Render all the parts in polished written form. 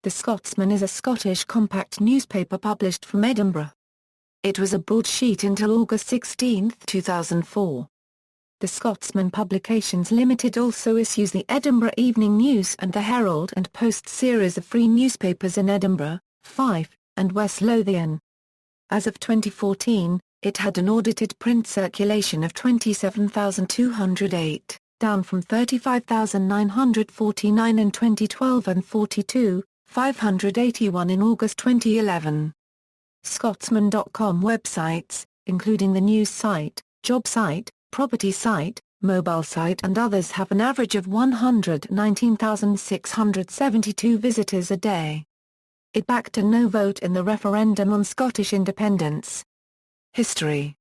The Scotsman is a Scottish compact newspaper published from Edinburgh. It was a broadsheet until August 16, 2004. The Scotsman Publications Ltd also issues the Edinburgh Evening News and the Herald and Post series of free newspapers in Edinburgh, Fife, and West Lothian. As of 2014, it had an audited print circulation of 27,208, down from 35,949 in 2012 and 42,581 in August 2011. Scotsman.com websites, including the news site, job site, property site, mobile site and others, have an average of 119,672 visitors a day. It backed a no vote in the referendum on Scottish independence. History.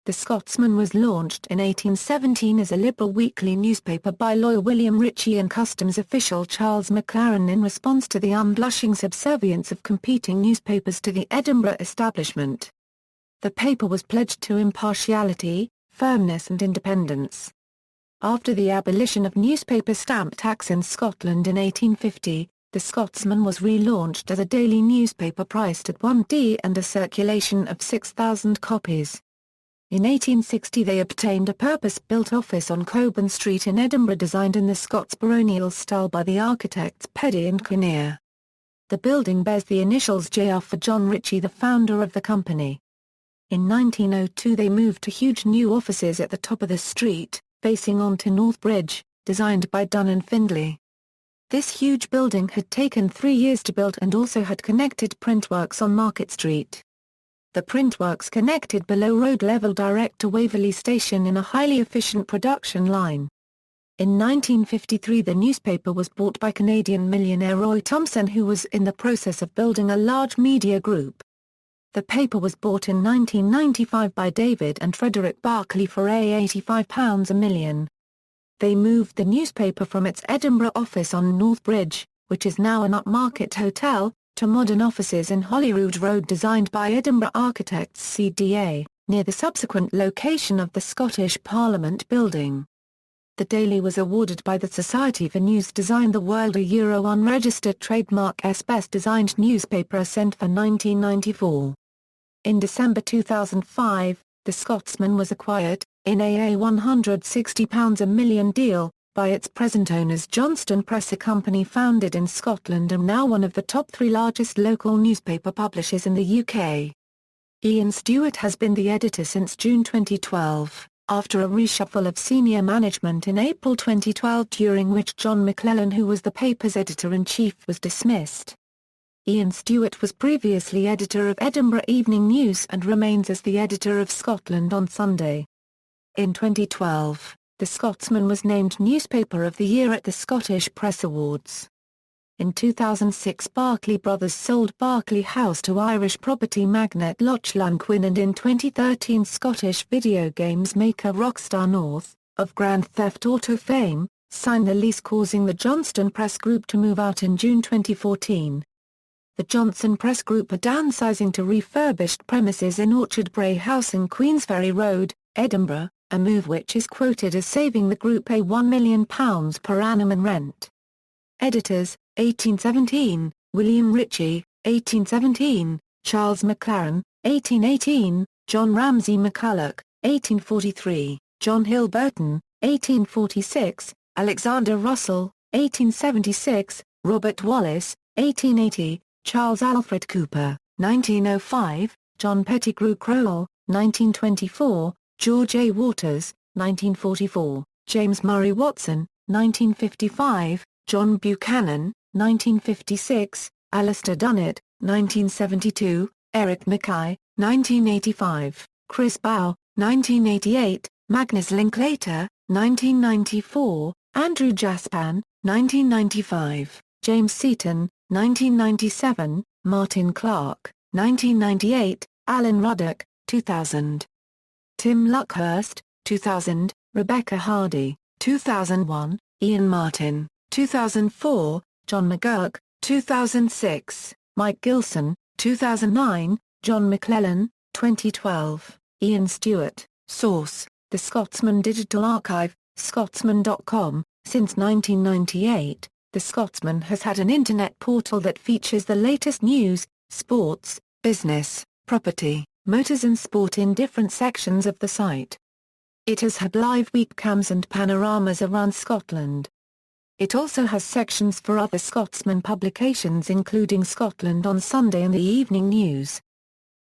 The Scotsman was launched in 1817 as a liberal weekly newspaper by lawyer William Ritchie and customs official Charles MacLaren in response to the unblushing subservience of competing newspapers to the Edinburgh establishment. The paper was pledged to impartiality, firmness and independence. After the abolition of newspaper stamp tax in Scotland in 1850, the Scotsman was relaunched as a daily newspaper priced at £1d and a circulation of 6,000 copies. In 1860 they obtained a purpose-built office on Cockburn Street in Edinburgh designed in the Scots baronial style by the architects Peddy and Kinnear. The building bears the initials JR for John Ritchie, the founder of the company. In 1902 they moved to huge new offices at the top of the street, facing onto North Bridge, designed by Dunn and Findlay. This huge building had taken 3 years to build and also had connected printworks on Market Street. The printworks connected below road level direct to Waverley Station in a highly efficient production line. In 1953 the newspaper was bought by Canadian millionaire Roy Thomson, who was in the process of building a large media group. The paper was bought in 1995 by David and Frederick Barclay for £85 a million. They moved the newspaper from its Edinburgh office on North Bridge, which is now an upmarket hotel, to modern offices in Holyrood Road designed by Edinburgh architects CDA, near the subsequent location of the Scottish Parliament building. The Daily was awarded by the Society for News Design the World a Euro unregistered trademark as Best Designed Newspaper Ascent for 1994. In December 2005, the Scotsman was acquired, in a £160 a million deal, by its present owners Johnston Press, a company founded in Scotland and now one of the top 3 largest local newspaper publishers in the UK. Ian Stewart has been the editor since June 2012, after a reshuffle of senior management in April 2012 during which John McClellan, who was the paper's editor-in-chief, was dismissed. Ian Stewart was previously editor of Edinburgh Evening News and remains as the editor of Scotland on Sunday. In 2012, the Scotsman was named Newspaper of the Year at the Scottish Press Awards. In 2006 Barclay Brothers sold Barclay House to Irish property magnate Lachlan Quinn, and in 2013 Scottish video games maker Rockstar North, of Grand Theft Auto fame, signed the lease, causing the Johnston Press Group to move out in June 2014. The Johnston Press Group are downsizing to refurbished premises in Orchard Brae House in Queensferry Road, Edinburgh, a move which is quoted as saving the group £1 million per annum in rent. Editors: 1817, William Ritchie, 1817, Charles MacLaren, 1818, John Ramsay McCulloch, 1843, John Hill Burton, 1846, Alexander Russell, 1876, Robert Wallace, 1880, Charles Alfred Cooper, 1905, John Pettigrew Crowell, 1924, George A. Waters, 1944, James Murray Watson, 1955, John Buchanan, 1956, Alistair Dunnett, 1972, Eric Mackay, 1985, Chris Bow, 1988, Magnus Linklater, 1994, Andrew Jaspan, 1995, James Seaton, 1997, Martin Clark, 1998, Alan Ruddock, 2000. Tim Luckhurst, 2000, Rebecca Hardy, 2001, Ian Martin, 2004, John McGurk, 2006, Mike Gilson, 2009, John McClellan, 2012, Ian Stewart. Source: The Scotsman Digital Archive, Scotsman.com, since 1998. The Scotsman has had an internet portal that features the latest news, sports, business, property, motors and sport in different sections of the site. It has had live webcams and panoramas around Scotland. It also has sections for other Scotsman publications including Scotland on Sunday and the Evening News.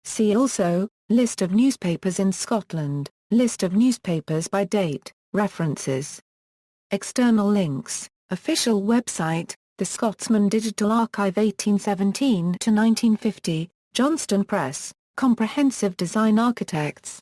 See also, List of newspapers in Scotland, List of newspapers by date, references. External links, official website, The Scotsman Digital Archive 1817-1950, Johnston Press, Comprehensive Design Architects.